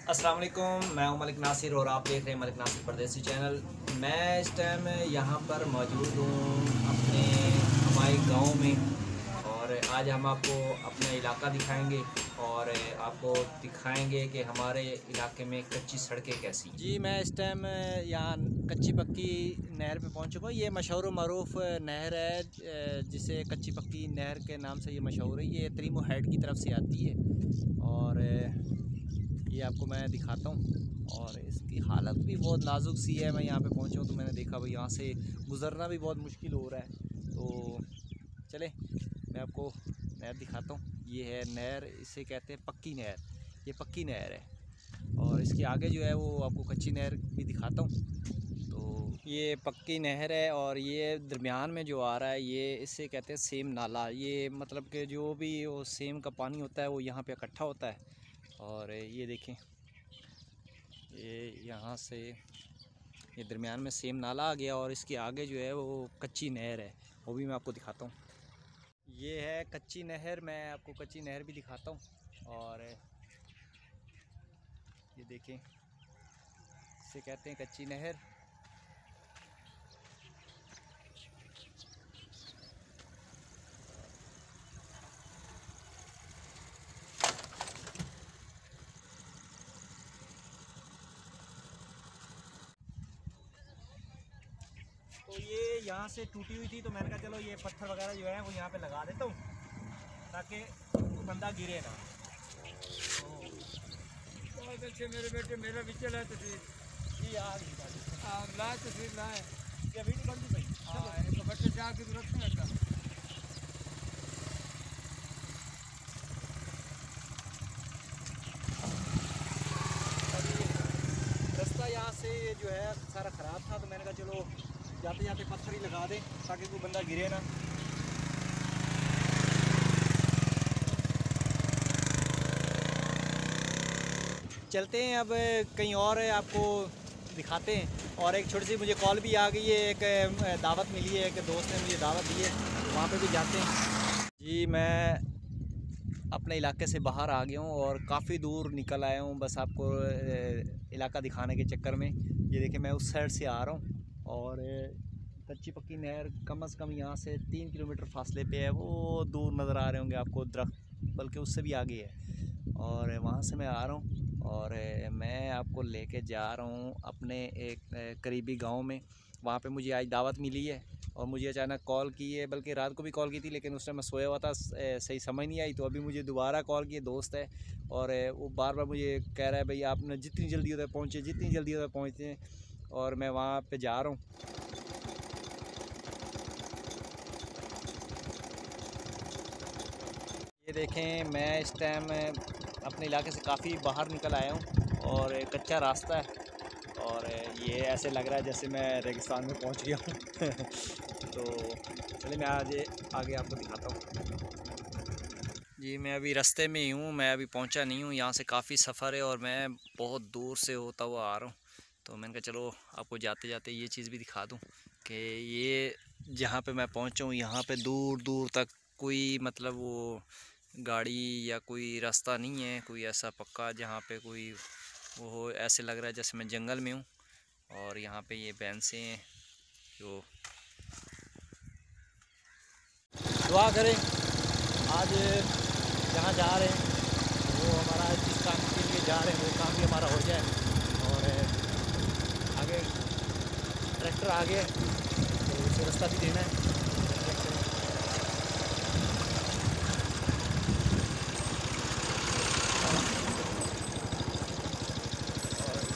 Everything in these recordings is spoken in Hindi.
अस्सलाम वालेकुम, मैं हूं मलिक नासिर और आप देख रहे हैं मलिक नासिर परदेसी चैनल। मैं इस टाइम यहाँ पर मौजूद हूँ अपने हमारे गांव में, और आज हम आपको अपना इलाका दिखाएंगे और आपको दिखाएंगे कि हमारे इलाके में कच्ची सड़कें कैसी। जी, मैं इस टाइम यहाँ कच्ची पक्की नहर पे पहुँच चुका हूँ। ये मशहूर व मरूफ नहर है, जिसे कच्ची पक्की नहर के नाम से ये मशहूर है। ये त्रीमो हेड की तरफ से आती है और ये आपको मैं दिखाता हूँ। और इसकी हालत भी बहुत नाजुक सी है। मैं यहाँ पे पहुँचा हूँ तो मैंने देखा भाई यहाँ से गुज़रना भी बहुत मुश्किल हो रहा है। तो चले मैं आपको नहर दिखाता हूँ। ये है नहर, इसे कहते हैं पक्की नहर। ये पक्की नहर है और इसके आगे जो है वो आपको कच्ची नहर भी दिखाता हूँ। तो ये पक्की नहर है और ये दरमियान में जो आ रहा है ये इसे कहते हैं सेम नाला। ये मतलब कि जो भी वो सेम का पानी होता है वो यहाँ पे इकट्ठा होता है। और ये देखें, ये यहाँ से ये दरमियान में सेम नाला आ गया और इसके आगे जो है वो कच्ची नहर है, वो भी मैं आपको दिखाता हूँ। ये है कच्ची नहर, मैं आपको कच्ची नहर भी दिखाता हूँ। और ये देखें, इसे कहते हैं कच्ची नहर। तो ये यहाँ से टूटी हुई थी तो मैंने कहा चलो ये पत्थर वगैरह जो है वो यहाँ पे लगा देता हूँ ताकि बंदा गिरे ना। बहुत अच्छे मेरे बेटे, मेरा भी चला तस्वीर। जी आ गई ला तस्वीर लाए। ये अभी निकल दी भाई। एक बच्चे चार की जरूरत नहीं लगता। रास्ता यहाँ से ये जो है सारा ख़राब था तो मैंने कहा चलो जाते जाते पत्थर ही लगा दें ताकि कोई बंदा गिरे ना। चलते हैं अब कहीं और आपको दिखाते हैं। और एक छोटी सी मुझे कॉल भी आ गई है, एक दावत मिली है, एक दोस्त ने मुझे दावत दी है, वहाँ पे भी जाते हैं। जी, मैं अपने इलाके से बाहर आ गया हूँ और काफ़ी दूर निकल आया हूँ बस आपको इलाका दिखाने के चक्कर में। ये देखिए मैं उस साइड से आ रहा हूँ और कच्ची पक्की नहर कम से कम यहाँ से 3 किलोमीटर फासले पे है। वो दूर नज़र आ रहे होंगे आपको दरख्त, बल्कि उससे भी आगे है। और वहाँ से मैं आ रहा हूँ और मैं आपको लेके जा रहा हूँ अपने एक करीबी गांव में। वहाँ पे मुझे आज दावत मिली है और मुझे अचानक कॉल की है, बल्कि रात को भी कॉल की थी लेकिन उस टाइम मैं सोया हुआ था, सही समझ नहीं आई। तो अभी मुझे दोबारा कॉल की, दोस्त है और वो बार बार मुझे कह रहा है भाई आपने जितनी जल्दी उधर पहुँचे, जितनी जल्दी उधर पहुँचे। और मैं वहाँ पर जा रहा हूँ। ये देखें, मैं इस टाइम अपने इलाके से काफ़ी बाहर निकल आया हूँ और कच्चा रास्ता है और ये ऐसे लग रहा है जैसे मैं रेगिस्तान में पहुँच गया हूँ। तो चलिए मैं आज आगे आपको दिखाता हूँ। जी, मैं अभी रास्ते में ही हूँ, मैं अभी पहुँचा नहीं हूँ। यहाँ से काफ़ी सफ़र है और मैं बहुत दूर से होता हुआ आ रहा हूँ। तो मैंने कहा चलो आपको जाते जाते ये चीज़ भी दिखा दूँ कि ये जहाँ पे मैं पहुँचा हूँ यहाँ पे दूर दूर तक कोई मतलब वो गाड़ी या कोई रास्ता नहीं है, कोई ऐसा पक्का जहाँ पे कोई वो हो। ऐसे लग रहा है जैसे मैं जंगल में हूँ। और यहाँ पे ये भैंसें हैं जो दुआ करें आज जहाँ जा रहे हैं वो हमारा, जिस काम के लिए जा रहे हैं वो काम भी हमारा हो जाए। और आगे ट्रैक्टर आ गया तो उसे रास्ता भी देना है।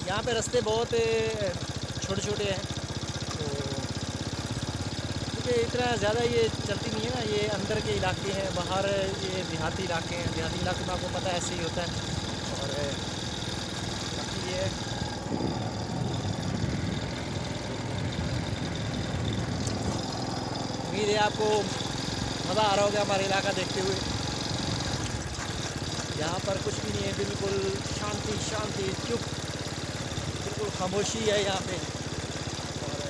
यहाँ पे रास्ते बहुत छोटे छोटे हैं तो क्योंकि इतना ज़्यादा ये चलती नहीं है ना। ये अंदर के इलाके हैं, बाहर ये देहाती इलाके हैं। देहाती इलाके में आपको पता है ऐसे ही होता है। और बाकी ये उम्मीद है आपको मज़ा आ रहा होगा हमारा इलाका देखते हुए। यहाँ पर कुछ भी नहीं है, बिल्कुल शांति शांति, चुप, बिल्कुल खामोशी है यहाँ पे और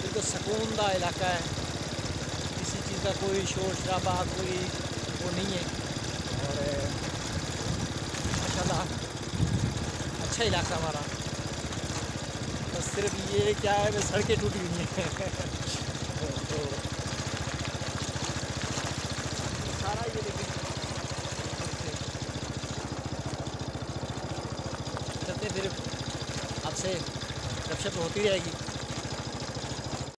बिल्कुल सुकूनदा इलाका है। किसी चीज़ का कोई शोर शराबा, कोई वो नहीं है। और माशाल्लाह अच्छा इलाका हमारा। बस सिर्फ ये क्या है, बस सड़कें टूटी हुई हैं। तो सारा ये देखिए चलते फिर आपसे गपशप होती रहेगी।